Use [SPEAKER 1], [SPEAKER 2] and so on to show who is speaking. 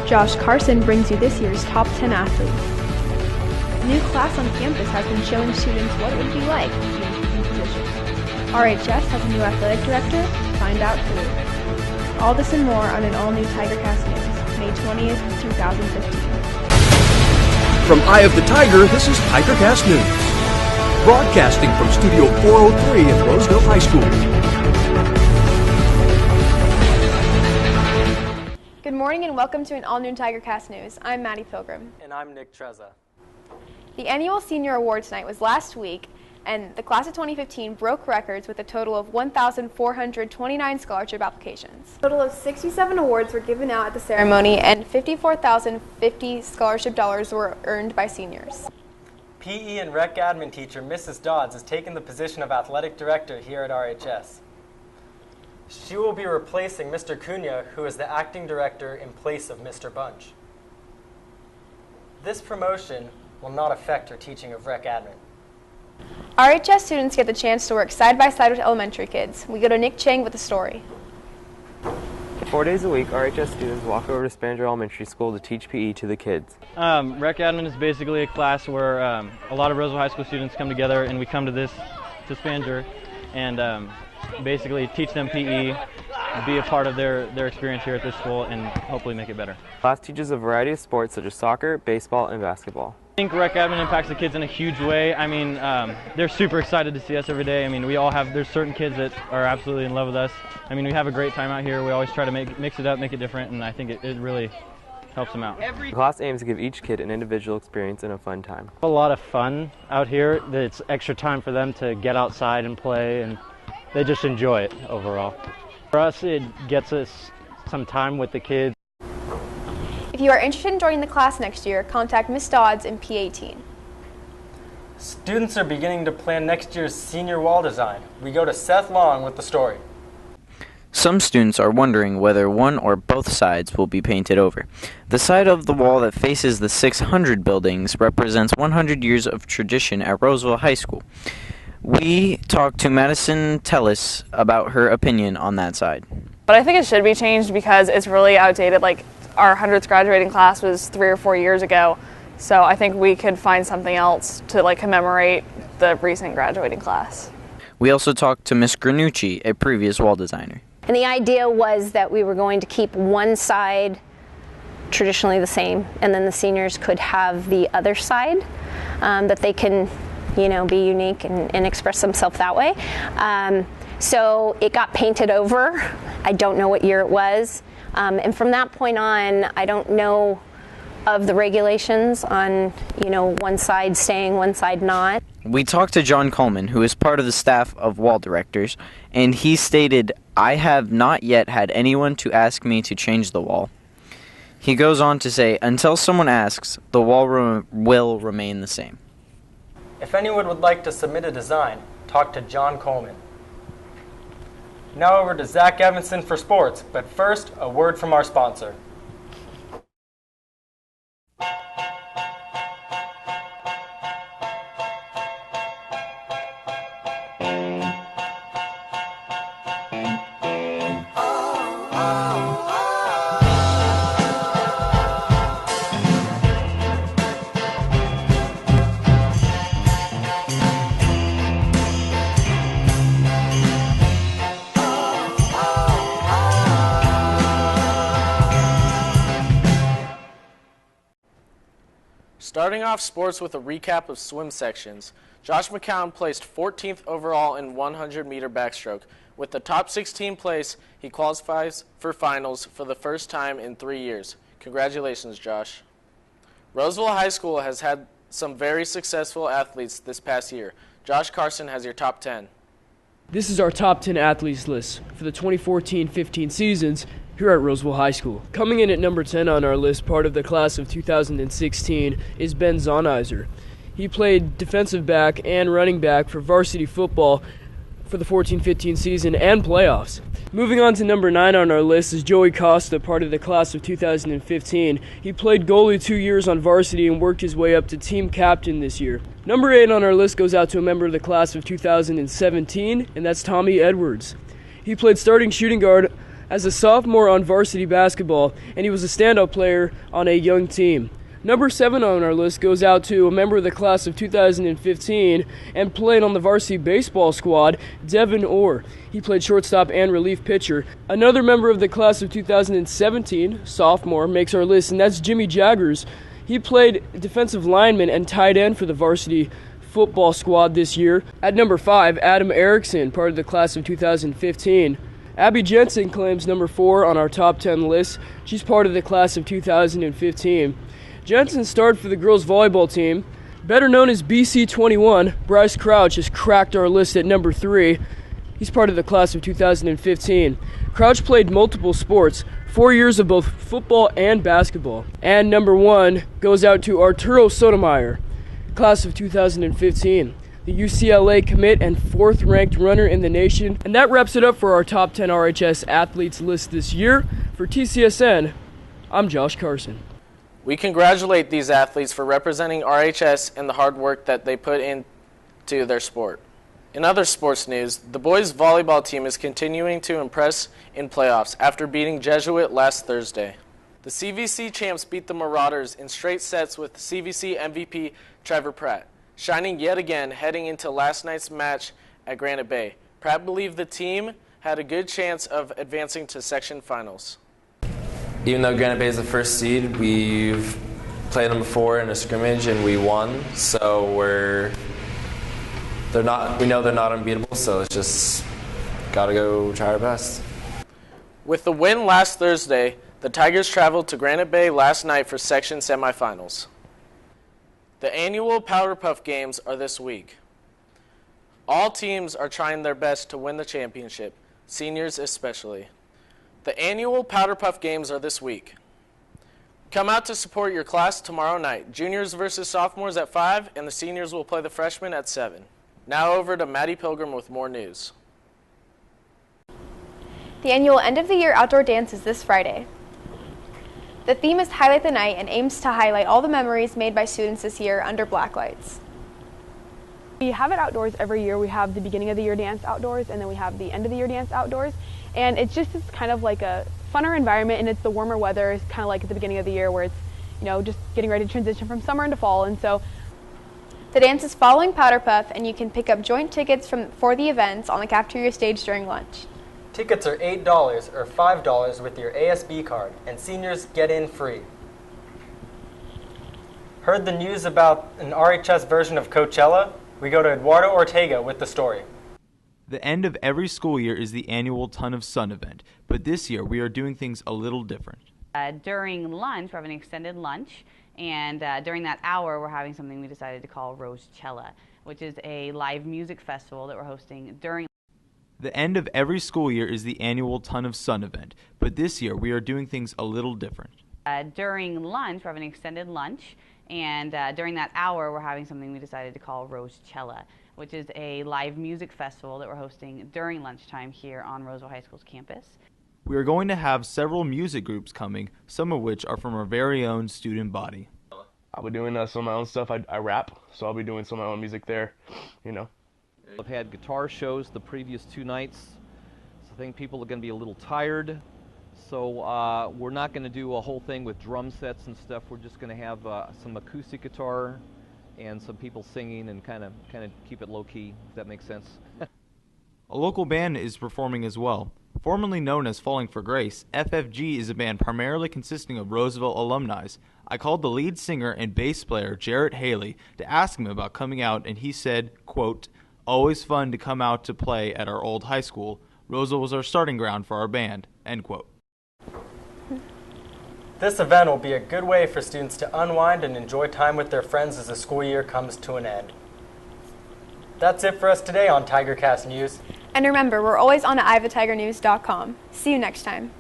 [SPEAKER 1] Josh Carson brings you this year's top 10 athletes. A new class on campus has been showing students what it would be like to be in teaching positions. RHS has a new athletic director. Find out who. All this and more on an all-new TigerCast News, May 20th, 2015.
[SPEAKER 2] From Eye of the Tiger, this is TigerCast News. Broadcasting from Studio 403 at Roseville High School.
[SPEAKER 1] Good morning and welcome to an all-new TigerCast News. I'm Maddie Pilgrim.
[SPEAKER 3] And I'm Nick Trezza.
[SPEAKER 1] The annual senior awards night was last week, and the class of 2015 broke records with a total of 1,429 scholarship applications. A total of 67 awards were given out at the ceremony, and $54,050 scholarship dollars were earned by seniors.
[SPEAKER 3] PE and Rec Admin teacher Mrs. Dodds has taken the position of athletic director here at RHS. She will be replacing Mr. Cunha, who is the acting director in place of Mr. Bunch. This promotion will not affect her teaching of Rec Admin.
[SPEAKER 1] RHS students get the chance to work side by side with elementary kids. We go to Nick Chang with the story.
[SPEAKER 4] 4 days a week, RHS students walk over to Spandra Elementary School to teach PE to the kids.
[SPEAKER 5] Rec Admin is basically a class where a lot of Roseville High School students come together, and we come to Spandra, and basically teach them PE, be a part of their experience here at this school, and hopefully make it better.
[SPEAKER 4] The class teaches a variety of sports such as soccer, baseball, and basketball.
[SPEAKER 5] I think Rec Admin impacts the kids in a huge way. I mean, they're super excited to see us every day. I mean, there's certain kids that are absolutely in love with us. I mean, we have a great time out here. We always try to mix it up, make it different, and I think it really helps them out.
[SPEAKER 4] The class aims to give each kid an individual experience and a fun time.
[SPEAKER 6] A lot of fun out here. It's extra time for them to get outside and play, and they just enjoy it overall. For us, it gets us some time with the kids.
[SPEAKER 1] If you are interested in joining the class next year, contact Ms. Dodds in P18.
[SPEAKER 3] Students are beginning to plan next year's senior wall design. We go to Seth Long with the story.
[SPEAKER 7] Some students are wondering whether one or both sides will be painted over. The side of the wall that faces the 600 buildings represents 100 years of tradition at Roseville High School. We talked to Madison Tellis about her opinion on that side.
[SPEAKER 8] But I think it should be changed because it's really outdated. Like, our 100th graduating class was 3 or 4 years ago, so I think we could find something else to commemorate the recent graduating class.
[SPEAKER 7] We also talked to Miss Granucci, a previous wall designer.
[SPEAKER 9] And the idea was that we were going to keep one side traditionally the same, and then the seniors could have the other side, that they can, be unique and express themselves that way. So it got painted over. I don't know what year it was. And from that point on, I don't know of the regulations on, one side staying, one side not.
[SPEAKER 7] We talked to John Coleman, who is part of the staff of wall directors, and he stated, "I have not yet had anyone to ask me to change the wall." He goes on to say, until someone asks, the wall will remain the same.
[SPEAKER 3] If anyone would like to submit a design, talk to John Coleman. Now over to Zach Evanson for sports, but first, a word from our sponsor.
[SPEAKER 10] Starting off sports with a recap of swim sections, Josh McCown placed 14th overall in 100-meter backstroke. With the top 16 place, he qualifies for finals for the first time in 3 years. Congratulations, Josh. Roseville High School has had some very successful athletes this past year. Josh Carson has your top 10.
[SPEAKER 11] This is our top 10 athletes list for the 2014-15 seasons here at Roseville High School. Coming in at number 10 on our list, part of the class of 2016, is Ben Zonizer. He played defensive back and running back for varsity football for the 14-15 season and playoffs. Moving on to number 9 on our list is Joey Costa, part of the class of 2015. He played goalie 2 years on varsity and worked his way up to team captain this year. Number 8 on our list goes out to a member of the class of 2017, and that's Tommy Edwards. He played starting shooting guard as a sophomore on varsity basketball, and he was a standout player on a young team. Number 7 on our list goes out to a member of the class of 2015 and played on the varsity baseball squad, Devin Orr. He played shortstop and relief pitcher. Another member of the class of 2017, sophomore, makes our list, and that's Jimmy Jaggers. He played defensive lineman and tight end for the varsity football squad this year. At number 5, Adam Erickson, part of the class of 2015. Abby Jensen claims number 4 on our top 10 list. She's part of the class of 2015. Jensen started for the girls volleyball team. Better known as BC21, Bryce Crouch has cracked our list at number 3. He's part of the class of 2015. Crouch played multiple sports, 4 years of both football and basketball. And number 1 goes out to Arturo Sotomayor, class of 2015. The UCLA commit and 4th ranked runner in the nation. And that wraps it up for our top 10 RHS athletes list this year. For TCSN, I'm Josh Carson.
[SPEAKER 10] We congratulate these athletes for representing RHS and the hard work that they put into their sport. In other sports news, the boys volleyball team is continuing to impress in playoffs after beating Jesuit last Thursday. The CVC champs beat the Marauders in straight sets with CVC MVP Trevor Pratt, shining yet again heading into last night's match at Granite Bay. Pratt believed the team had a good chance of advancing to section finals.
[SPEAKER 12] Even though Granite Bay is the first seed, we've played them before in a scrimmage and we won. So we know they're not unbeatable. So it's just gotta go try our best.
[SPEAKER 10] With the win last Thursday, the Tigers traveled to Granite Bay last night for section semifinals. The annual Powder Puff Games are this week. All teams are trying their best to win the championship, seniors especially. The annual Powder Puff Games are this week. Come out to support your class tomorrow night. Juniors versus sophomores at 5, and the seniors will play the freshmen at 7. Now over to Maddie Pilgrim with more news.
[SPEAKER 1] The annual end-of-the-year outdoor dance is this Friday. The theme is Highlight the Night and aims to highlight all the memories made by students this year under black lights.
[SPEAKER 13] We have it outdoors every year. We have the beginning of the year dance outdoors, and then we have the end of the year dance outdoors. And it's kind of like a funner environment, and it's the warmer weather. It's kind of like at the beginning of the year where it's, just getting ready to transition from summer into fall. And so
[SPEAKER 1] the dance is following Powder Puff, and you can pick up joint tickets for the events on the cafeteria stage during lunch.
[SPEAKER 3] Tickets are $8 or $5 with your ASB card, and seniors get in free. Heard the news about an RHS version of Coachella? We go to Eduardo Ortega with the story.
[SPEAKER 14] The end of every school year is the annual Ton of Sun event, but this year we are doing things a little different.
[SPEAKER 15] During lunch, we're having an extended lunch, and during that hour, we're having something we decided to call Rosella, which is a live music festival that we're hosting during.
[SPEAKER 14] The end of every school year is the annual Ton of Sun event, but this year we are doing things a little different.
[SPEAKER 15] During lunch, we're having an extended lunch, and during that hour, we're having something we decided to call Rosella, which is a live music festival that we're hosting during lunchtime here on Roseville High School's campus.
[SPEAKER 14] We are going to have several music groups coming, some of which are from our very own student body.
[SPEAKER 16] I'll be doing some of my own stuff. I rap, so I'll be doing some of my own music there,
[SPEAKER 17] I've had guitar shows the previous 2 nights, so I think people are going to be a little tired. So we're not going to do a whole thing with drum sets and stuff. We're just going to have some acoustic guitar and some people singing and kind of keep it low-key, if that makes sense.
[SPEAKER 14] A local band is performing as well. Formerly known as Falling for Grace, FFG is a band primarily consisting of Roseville alumni. I called the lead singer and bass player, Jarrett Haley, to ask him about coming out, and he said, quote, "Always fun to come out to play at our old high school. Roseville was our starting ground for our band," end quote.
[SPEAKER 3] This event will be a good way for students to unwind and enjoy time with their friends as the school year comes to an end. That's it for us today on TigerCast News.
[SPEAKER 1] And remember, we're always on at ivatigernews.com. See you next time.